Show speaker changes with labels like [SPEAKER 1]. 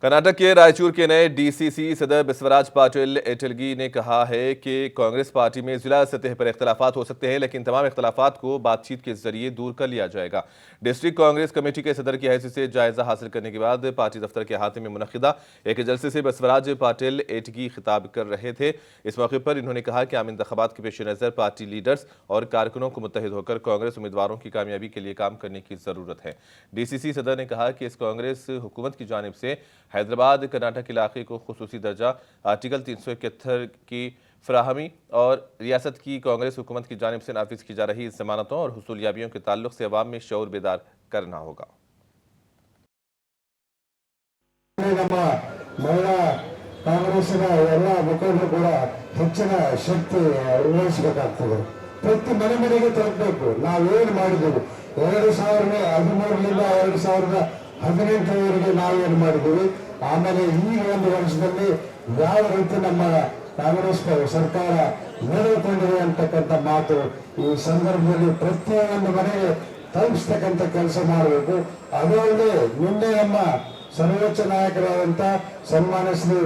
[SPEAKER 1] कर्नाटक के रायचूर के नए डीसीसी सदर बसवराज पाटिल एटलगी ने कहा है कि कांग्रेस पार्टी में जिला सतह पर इख्तलाफात हो सकते हैं, लेकिन तमाम इख्तलाफात को बातचीत के जरिए दूर कर लिया जाएगा। डिस्ट्रिक्ट कांग्रेस कमेटी के सदर की हैसियत से जायजा हासिल करने के बाद पार्टी दफ्तर के अहाते में मुनक्किदा एक जलसे से बसवराज पाटिल एटगी खिताब कर रहे थे। इस मौके पर इन्होंने कहा कि आम इंतखाबात के पेश नज़र पार्टी लीडर्स और कारकुनों को मुत्तहिद होकर कांग्रेस उम्मीदवारों की कामयाबी के लिए काम करने की जरूरत है। डीसीसी सदर ने कहा कि इस कांग्रेस हुकूमत की जानिब से हैदराबाद कर्नाटक इलाके को खुसूसी दर्जा, आर्टिकल 371 की फराहमी और रियासत की कांग्रेस हुकूमत की जानिब से नाफिज की जा रही जमानतों और हुसूलियाबियों के ताल्लुक से अवाम में शऊर बेदार करना होगा।
[SPEAKER 2] ಕಾಂಗ್ರೆಸ್ಸಿನ ಎಲ್ಲ ಮುಖಂಡರು ಕೂಡ ಹೆಚ್ಚಿನ ಶಕ್ತಿ ವಹಿಸಬೇಕಾಗ್ತದೆ. ಪ್ರತಿ ಮನೆ ಮನೆಗೆ ತಲುಪಬೇಕು. ನಾವೇನು ಮಾಡಿದೆವು 2013ರಿಂದ 2018ರವರೆಗೆ ನಾವೇನು ಮಾಡಿದ್ದೀವಿ, ಆಮೇಲೆ ಈ ಒಂದು ವರ್ಷದಲ್ಲಿ ಯಾವ ರೀತಿ ನಮ್ಮ ಕಾಂಗ್ರೆಸ್ ಸರ್ಕಾರ ನಡೆದುಕೊಂಡಿದೆ ಅಂತಕ್ಕಂಥ ಮಾತು ಈ ಸಂದರ್ಭದಲ್ಲಿ ಪ್ರತಿಯೊಂದು ಮನೆಗೆ ತಲುಪಿಸ್ತಕ್ಕಂಥ ಕೆಲಸ ಮಾಡಬೇಕು. ಅದಲ್ಲದೆ ನಿನ್ನೆ ನಮ್ಮ ಸರ್ವೋಚ್ಚ ನಾಯಕರಾದಂಥ ಸನ್ಮಾನ್ಯ ಶ್ರೀ